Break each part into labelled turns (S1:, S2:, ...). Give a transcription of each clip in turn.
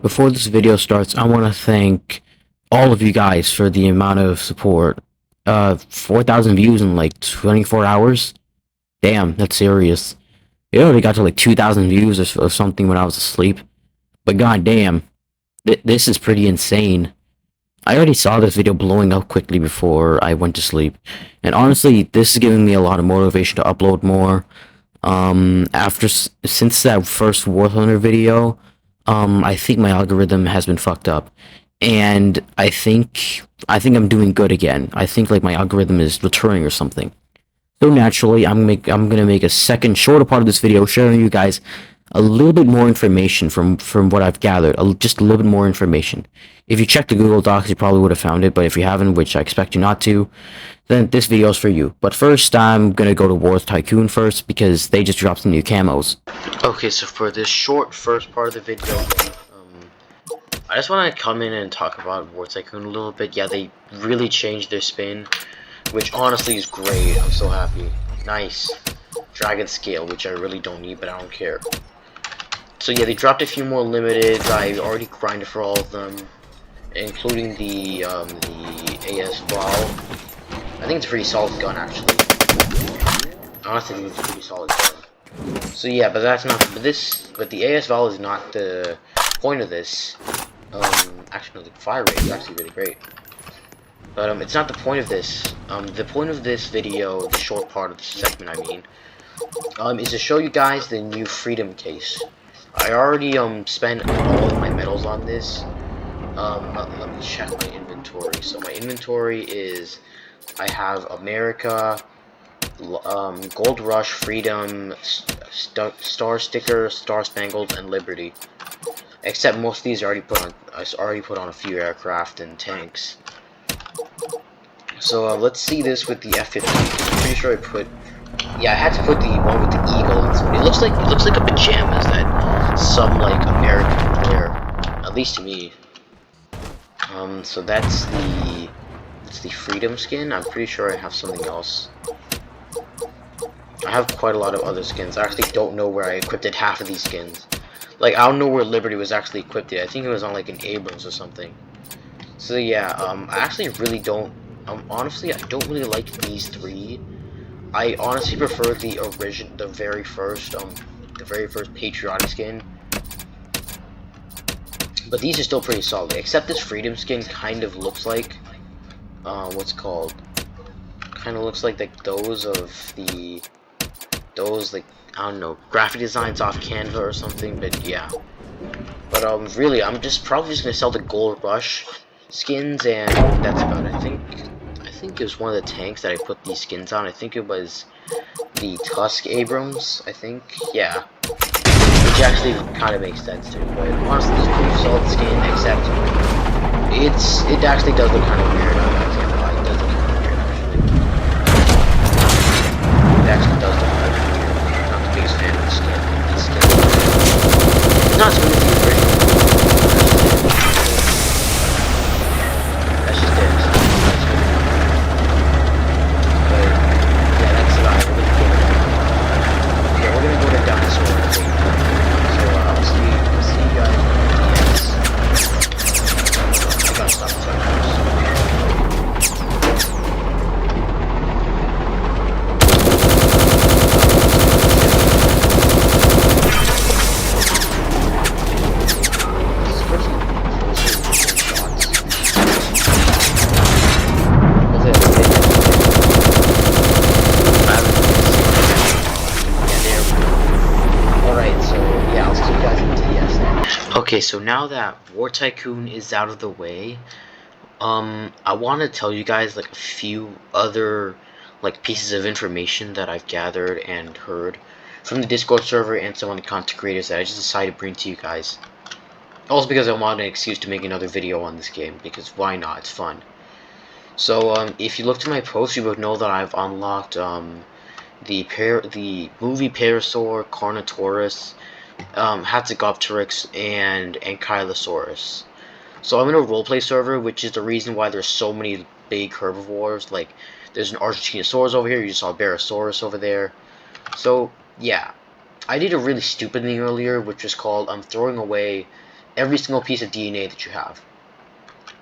S1: Before this video starts, I want to thank all of you guys for the amount of support. 4,000 views in like 24 hours? Damn, that's serious. It already got to like 2,000 views or something when I was asleep. But goddamn, this is pretty insane. I already saw this video blowing up quickly before I went to sleep. And honestly, this is giving me a lot of motivation to upload more. Since that first War Thunder video, I think my algorithm has been fucked up, and I think I'm doing good again. I think like my algorithm is returning or something. So naturally, I'm gonna make a second shorter part of this video showing you guys a little bit more information from what I've gathered. Just a little bit more information. If you check the Google Docs, you probably would have found it, but if you haven't, which I expect you not to, then this video is for you. But first, I'm gonna go to War Tycoon first because they just dropped some new camos. Okay, so for this short first part of the video, I just want to come in and talk about War Tycoon a little bit. Yeah, they really changed their spin, which honestly is great. I'm so happy. Nice. Dragon scale, which I really don't need, but I don't care. So yeah, they dropped a few more limiteds. I already grinded for all of them, including the AS Val. I think it's a pretty solid gun, actually. Honestly, I think it's a pretty solid gun. So yeah, but that's not. But the AS Val is not the point of this. Actually, no, the fire rate is actually really great. But it's not the point of this. The point of this video, the short part of the segment, I mean, is to show you guys the new Freedom case. I already spent all of my medals on this. Let me check my inventory. So my inventory is, I have America, Gold Rush, Freedom, Star Sticker, Star Spangled, and Liberty. Except most of these are already put on. I already put on a few aircraft and tanks. So let's see this with the F-15. I'm pretty sure I put. Yeah, I had to put the one with the eagle. It looks like a pajamas that some like American would wear, at least to me. So that's the Freedom skin. I'm pretty sure I have something else. I have quite a lot of other skins. I actually don't know where I equipped half of these skins. Like, I don't know where Liberty was actually equipped. I think it was on like an Abrams or something. So yeah, I actually really don't. Honestly, I don't really like these three. I honestly prefer the very first patriotic skin. But these are still pretty solid. Except this Freedom skin kind of looks like, what's it called? Kind of looks like those like, I don't know, graphic designs off Canva or something. But yeah. But really, I'm probably just gonna sell the Gold Rush skins, and that's about it. I think it was one of the tanks that I put these skins on. I think it was the Tusk Abrams, I think. Yeah. Which actually kind of makes sense to me, but honestly, it's a pretty solid skin, except it actually does look kind of weird. I can't lie, it does look kind of weird, actually. It actually does look kind of weird. I'm not the biggest fan of the skin. The skin it's not as good as the original. That's just it. But yeah, that's about it. Yeah, we're gonna go to Dinosaur. I'll see you guys in TS. I gotta stop the timers. Okay, so now that War Tycoon is out of the way, I want to tell you guys like a few other like pieces of information that I've gathered and heard from the Discord server and some of the content creators that I just decided to bring to you guys. Also because I wanted an excuse to make another video on this game, because why not? It's fun. So if you look to my post, you would know that I've unlocked the movie Parasaur, Carnotaurus, Hatzegopteryx, and Ankylosaurus. So I'm in a roleplay server, which is the reason why there's so many big herbivores. Like, there's an Argentinosaurus over here, you just saw a Barosaurus over there. So, yeah. I did a really stupid thing earlier, which was called, I'm throwing away every single piece of DNA that you have.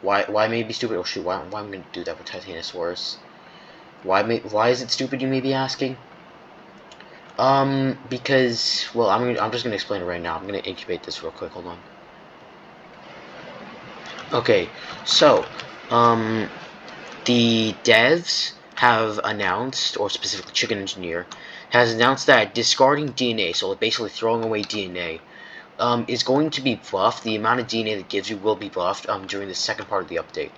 S1: Why may it be stupid? Oh shoot, why am I going to do that with Titanosaurus? Why is it stupid, you may be asking? Because, well, I'm just gonna explain it right now. I'm gonna incubate this real quick, hold on. Okay, so, the devs have announced, or specifically Chicken Engineer, has announced that discarding DNA, so like basically throwing away DNA, is going to be buffed. The amount of DNA that gives you will be buffed, during the second part of the update.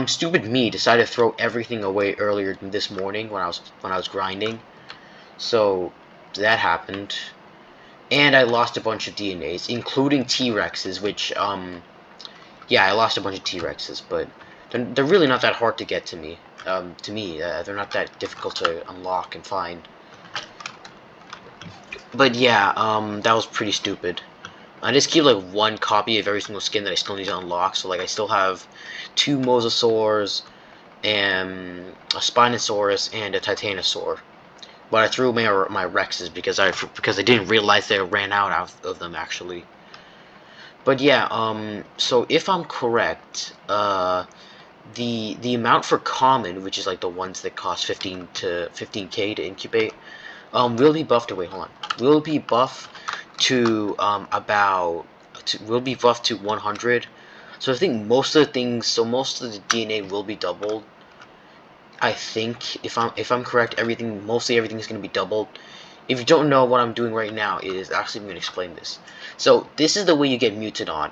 S1: Stupid me decided to throw everything away earlier than this morning when I was grinding. So that happened, and I lost a bunch of DNAs, including T-Rexes, which yeah, I lost a bunch of T-Rexes, but they're really not that hard to get to me. They're not that difficult to unlock and find. But yeah, that was pretty stupid. I just keep like one copy of every single skin that I still need to unlock. So like I still have 2 Mosasaurs and a Spinosaurus and a Titanosaur. But I threw away my Rexes because I didn't realize they ran out of them actually. But yeah, so if I'm correct, the amount for common, which is like the ones that cost 15k to incubate, will be buffed to, wait, hold on. Will be buffed to will be buffed to 100. So I think most of the things, so most of the DNA will be doubled. I think if I'm correct, mostly everything is going to be doubled. If you don't know what I'm doing right now, it is actually going to explain this. So this is the way you get Mutadon.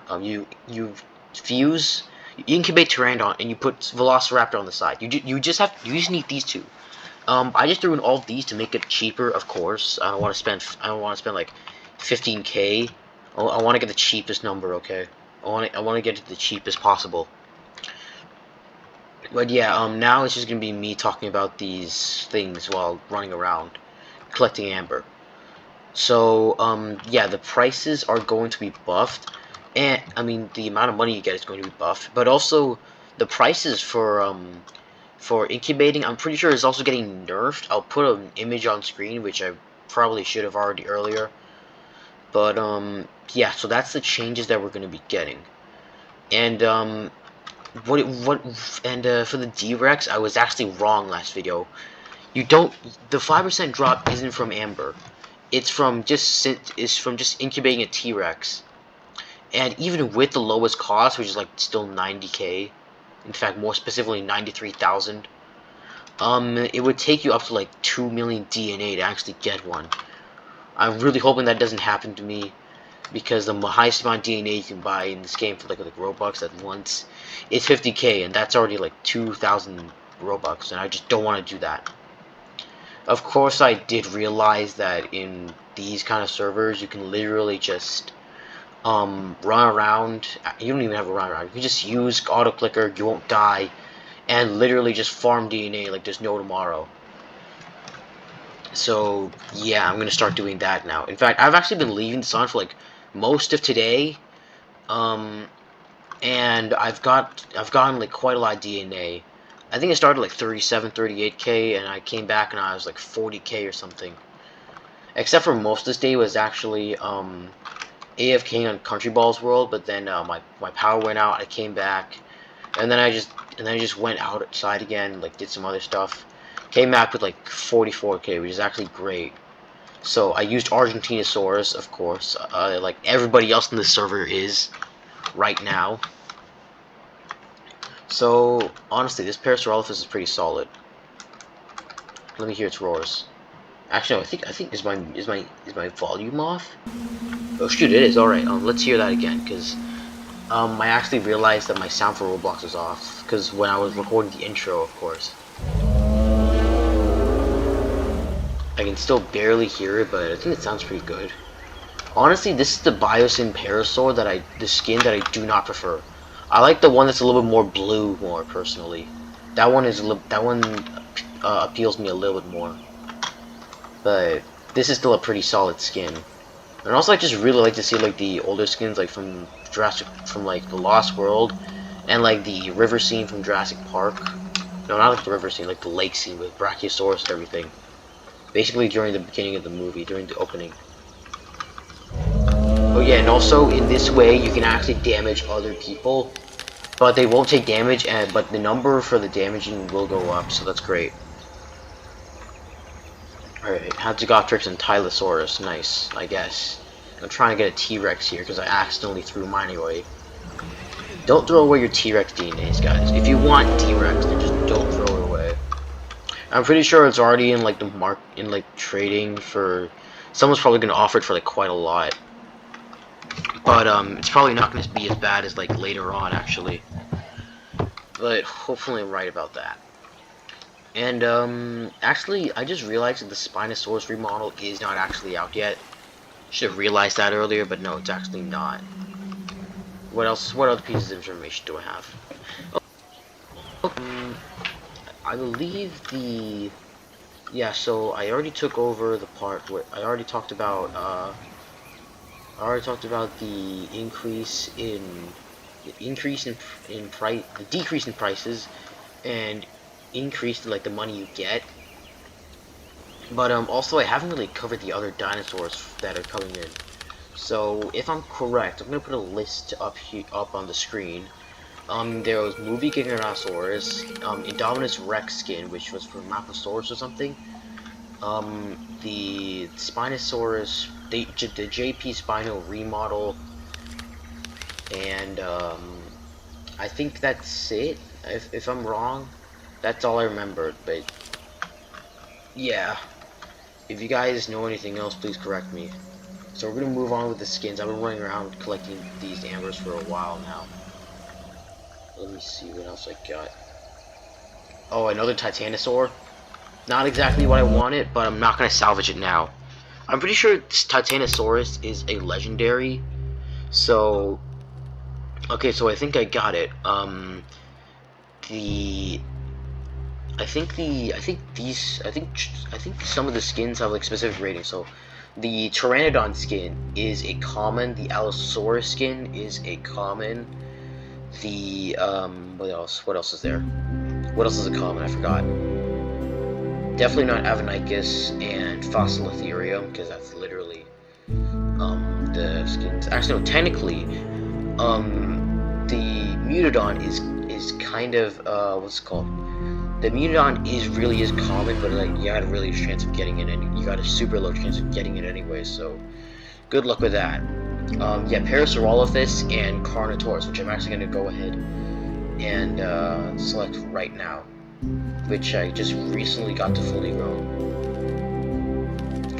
S1: You fuse, you incubate Pteranodon, and you put Velociraptor on the side. You just need these two. I just threw in all of these to make it cheaper, of course. I don't want to spend like 15k. I want to get the cheapest number, okay? I want to get it the cheapest possible. But yeah, now it's just gonna be me talking about these things while running around collecting amber. So yeah, the prices are going to be buffed, and I mean the amount of money you get is going to be buffed, but also the prices for incubating, I'm pretty sure, is also getting nerfed. I'll put an image on screen, which I probably should have already earlier. But yeah, so that's the changes that we're going to be getting. And for the D-Rex, I was actually wrong last video. The 5% drop isn't from amber. It's from just incubating a T-Rex. And even with the lowest cost, which is like still 90k, in fact more specifically 93,000, it would take you up to like 2 million DNA to actually get one. I'm really hoping that doesn't happen to me, because the highest amount of DNA you can buy in this game for like Robux at once is 50k, and that's already like 2,000 Robux, and I just don't want to do that. Of course, I did realize that in these kind of servers, you can literally just run around. You don't even have to run around. You can just use auto clicker. You won't die, and literally just farm DNA like there's no tomorrow. So yeah, I'm gonna start doing that now. In fact, I've actually been leaving this on for like most of today, and I've gotten like quite a lot of DNA. I think I started like 37, 38k, and I came back and I was like 40k or something. Except for most of this day was actually AFK on Country Balls World, but then my power went out. I came back, and then I just went outside again, like did some other stuff. Came back with like 44k, which is actually great. So I used Argentinosaurus, of course, like everybody else in the server is right now. So honestly, this Parasaurolophus is pretty solid. Let me hear its roars. Actually, no, I think is my volume off? Oh shoot, it is. All right, let's hear that again, because I actually realized that my sound for Roblox was off, because when I was recording the intro, of course. I can still barely hear it, but I think it sounds pretty good. Honestly, this is the Biosyn Parasaur the skin that I do not prefer. I like the one that's a little bit more blue more personally. That one appeals me a little bit more. But this is still a pretty solid skin. And also I just really like to see like the older skins like from like the Lost World, and like the river scene from Jurassic Park. No, not like the river scene, like the lake scene with Brachiosaurus and everything. Basically during the beginning of the movie, during the opening. Oh yeah, and also in this way you can actually damage other people, but they won't take damage, but the number for the damaging will go up, so that's great. Alright, Hadzogotrix and Tylosaurus, nice, I guess. I'm trying to get a T-Rex here because I accidentally threw mine away. Don't throw away your T-Rex DNAs, guys. If you want D-Rex, then just don't throw it away. I'm pretty sure it's already in like the trading for. Someone's probably gonna offer it for like quite a lot. But it's probably not gonna be as bad as like later on, actually. But hopefully I'm right about that. And actually, I just realized that the Spinosaurus remodel is not actually out yet. Should have realized that earlier, but no, it's actually not. What else? What other pieces of information do I have? I believe the. Yeah, so I already took over the part where I already talked about. The increase in price, the decrease in prices, and increase in like the money you get. But also I haven't really covered the other dinosaurs that are coming in. So if I'm correct, I'm gonna put a list up on the screen. There was Movie Giganosaurus, Indominus Rex skin, which was for Maposaurus or something. The Spinosaurus, the JP Spino remodel, and I think that's it. If I'm wrong, that's all I remembered. But yeah, if you guys know anything else, please correct me. So we're gonna move on with the skins. I've been running around collecting these ambers for a while now. Let me see what else I got. Oh, another Titanosaur. Not exactly what I wanted, but I'm not gonna salvage it now. I'm pretty sure this Titanosaurus is a legendary. So, okay, so I think I got it. I think some of the skins have like specific ratings. So, the Pteranodon skin is a common. The Allosaurus skin is a common. The what else? What else is there? What else is a common? I forgot. Definitely not Avanicus and Fossil Ethereum, because that's literally the skins. Actually, no, technically, the Mutadon is kind of what's it called? The Mutadon really is common, but like you got a really chance of getting it, and you got a super low chance of getting it anyway. So good luck with that. Yeah, Parasaurolophus and Carnotaurus, which I'm actually gonna go ahead and select right now, which I just recently got to fully grown.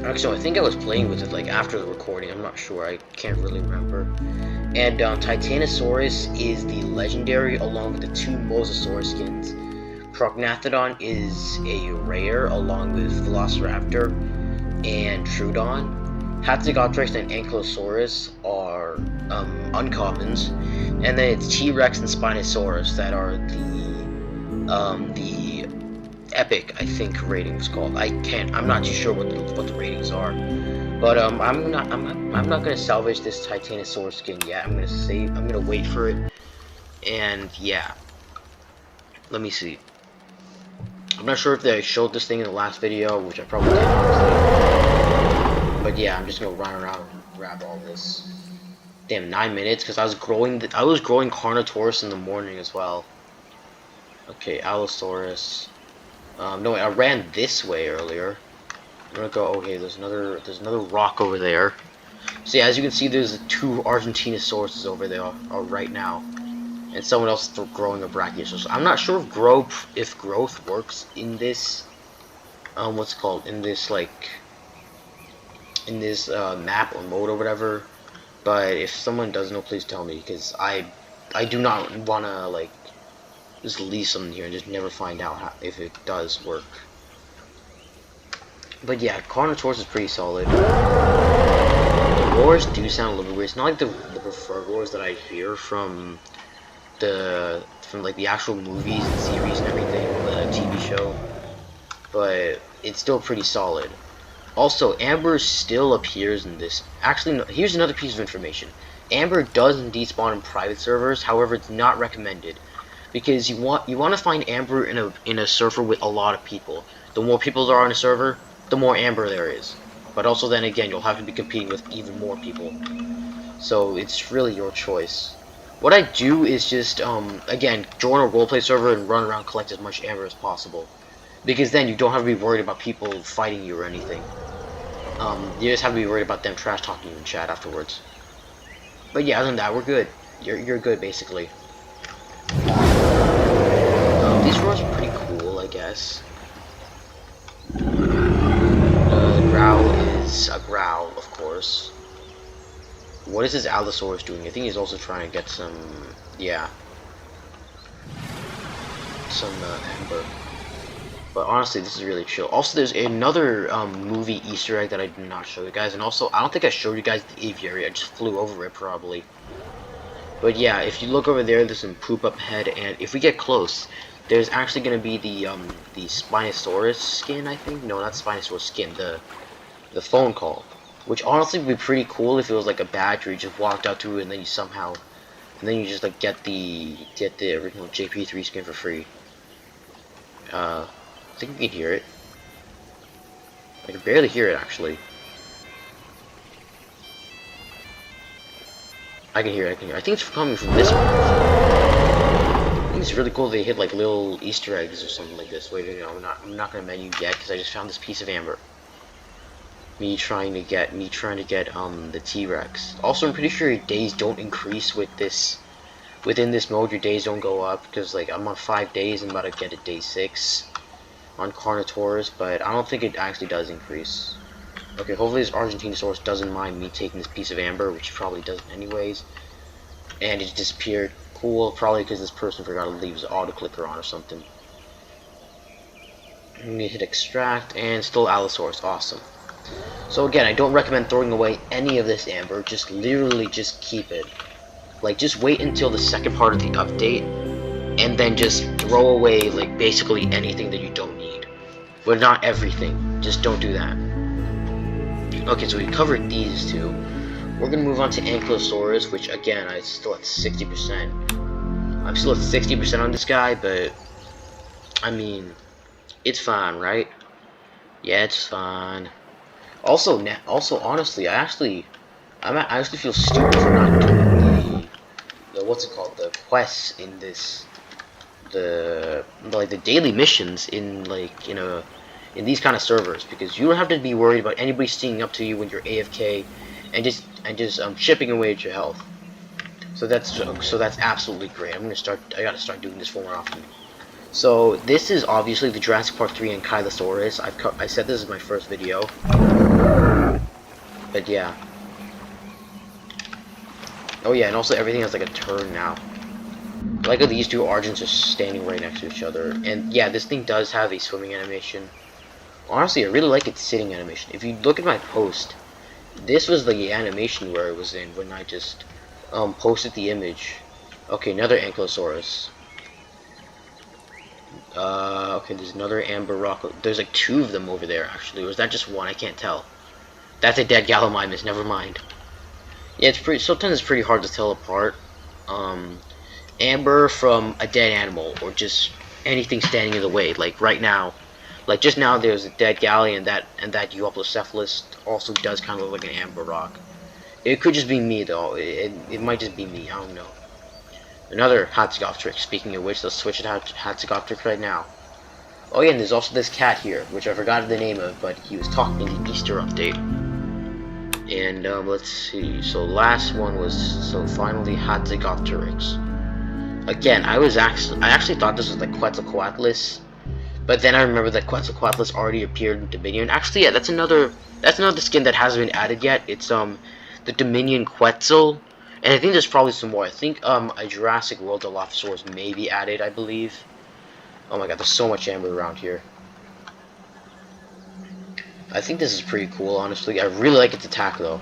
S1: Actually, I think I was playing with it like after the recording. I'm not sure. I can't really remember. And Titanosaurus is the legendary, along with the two Mosasaurus skins. Prognathodon is a rare, along with Velociraptor and Troodon. Hadzogotrix and Ankylosaurus are uncommons, and then it's T-Rex and Spinosaurus that are the epic, I think, ratings called. I'm not too sure what the ratings are, but I'm not gonna salvage this Titanosaurus skin yet. I'm gonna wait for it, and yeah. Let me see. I'm not sure if I showed this thing in the last video, which I probably did, honestly. But yeah, I'm just gonna run around and grab all this. Damn, 9 minutes, because I was growing Carnotaurus in the morning as well. Okay, Allosaurus. No, I ran this way earlier. I'm gonna go. Okay, there's another rock over there. So yeah, as you can see, there's two Argentinosaurus over there right now. And someone else is growing a Brachiosaurus. I'm not sure if growth works in this what's it called, in this map or mode or whatever. But if someone does know, please tell me, because I do not wanna like just leave something here and just never find out if it does work. But yeah, Carnotaurus is pretty solid. The roars do sound a little bit weird. It's not like the preferred roars that I hear from like the actual movies and series and everything, the TV show, but it's still pretty solid. Also, Amber still appears in this. Actually, no, here's another piece of information. Amber does indeed spawn in private servers. However, it's not recommended, because you want to find Amber in a server with a lot of people. The more people there are in a server, the more Amber there is. But also, then again, you'll have to be competing with even more people.
S2: So it's really your choice. What I do is just, again, join a roleplay server and run around, collect as much amber as possible. Because then you don't have to be worried about people fighting you or anything. You just have to be worried about them trash talking you in chat afterwards. But yeah, other than that, we're good. You're good, basically. These roars are pretty cool, I guess. Growl is a growl, of course. What is this Allosaurus doing? I think he's also trying to get some, yeah, some amber. But honestly, this is really chill. Also, there's another movie Easter egg that I did not show you guys, and also I don't think I showed you guys the aviary. I just flew over it probably. But yeah, if you look over there, there's some poop up ahead, and if we get close, there's actually gonna be the Spinosaurus skin. I think no, not Spinosaurus skin. The phone call, which honestly would be pretty cool if it was like a badge where you just walked out to it and then you somehow, and then you just like get the original JP3 skin for free. I think you can hear it. I can barely hear it actually. I can hear it. I can hear it. I think it's coming from this one. I think it's really cool they hit like little Easter eggs or something like this. Wait, no, I'm not gonna menu yet because I just found this piece of amber. Me trying to get the T-Rex. Also, I'm pretty sure your days don't increase with this. Within this mode, your days don't go up because like I'm on 5 days and I'm about to get a day 6 on Carnotaurus, but I don't think it actually does increase. Okay, hopefully this Argentinosaurus doesn't mind me taking this piece of amber, which he probably doesn't anyways. And it disappeared. Cool, probably because this person forgot to leave his auto clicker on or something. I'm gonna hit extract and still Allosaurus. Awesome. So again, I don't recommend throwing away any of this amber. Just literally just keep it. Like just wait until the second part of the update, and then just throw away like basically anything that you don't need. But not everything. Just don't do that. Okay, so we covered these two. We're gonna move on to Ankylosaurus, which again, I'm still at 60%. I'm still at 60% on this guy, but I mean, it's fine, right? Yeah, it's fine. Also, honestly, I actually feel stupid for not doing the what's it called, the quests in this, the daily missions in like in these kind of servers, because you don't have to be worried about anybody sneaking up to you when you're AFK and just chipping away at your health. So that's absolutely great. I gotta start doing this more often. So this is obviously the Jurassic Park 3 Ankylosaurus. I said this is my first video, but yeah. Oh yeah, and also everything has like a turn now. I like how these two Argents are standing right next to each other. And yeah, this thing does have a swimming animation. Honestly, I really like its sitting animation. If you look at my post, this was the animation where it was in when I just posted the image. Okay, another Ankylosaurus. Okay, there's another amber rock. There's like 2 of them over there actually. Or is that just one? I can't tell. That's a dead Gallimimus, never mind. Yeah, sometimes it's pretty hard to tell apart. Amber from a dead animal, or just anything standing in the way. Like right now, like just now, there's a dead galley, and that Euoplocephalus also does kind of look like an amber rock. It could just be me though. It might just be me. I don't know. Another Hatzegopteryx. Speaking of which, let's switch to Hatzegopteryx right now. Oh yeah, and there's also this cat here, which I forgot the name of, but he was talking in the Easter update. And let's see. So last one was finally Hatzegopteryx. Again, I actually thought this was like Quetzalcoatlus, but then I remember that Quetzalcoatlus already appeared in Dominion. Actually, yeah, that's another skin that hasn't been added yet. It's the Dominion Quetzal, and I think there's probably some more. I think a Jurassic World Dilophosaurus may be added, I believe. Oh my god, there's so much amber around here. I think this is pretty cool, honestly. I really like its attack though.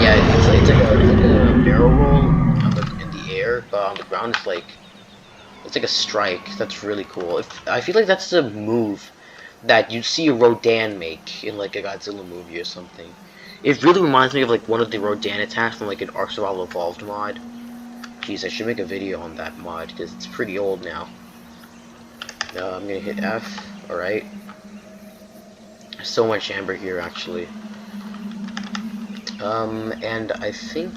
S2: Yeah, it's like a barrel roll in the air, but on the ground it's like a strike. That's really cool. I feel like that's a move that you'd see a Rodan make in like a Godzilla movie or something. It really reminds me of like one of the Rodan attacks from like an Ark Survival Evolved mod. Jeez, I should make a video on that mod because it's pretty old now. I'm gonna hit F. Alright. So much amber here actually. And I think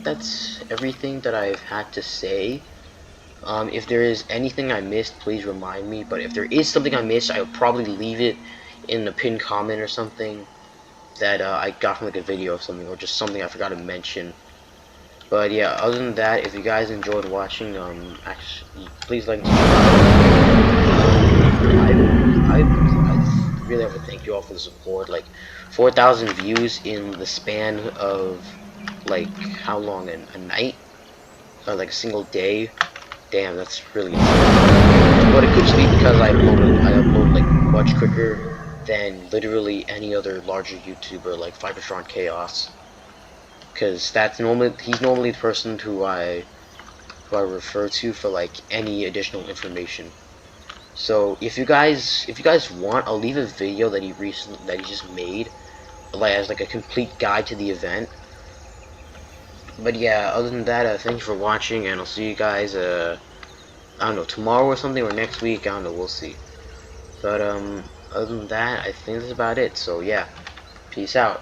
S2: that's everything that I've had to say. If there is anything I missed, please remind me. But if there is something I missed, I'll probably leave it in the pinned comment or something that I got from like a video or something, or just something I forgot to mention. But yeah, other than that, if you guys enjoyed watching, actually, please like and subscribe. I really have to thank you all for the support. Like, 4,000 views in the span of, like, how long? A night? Like a single day? Damn, that's really insane. But it could just be because I upload like much quicker than literally any other larger YouTuber like Fibertron Chaos. Because he's normally the person who I refer to for like any additional information. So if you guys want, I'll leave a video that he just made, like as like a complete guide to the event. But yeah, other than that, thank you for watching, and I'll see you guys I don't know, tomorrow or something, or next week. I don't know, we'll see. But other than that, I think that's about it. So yeah, peace out.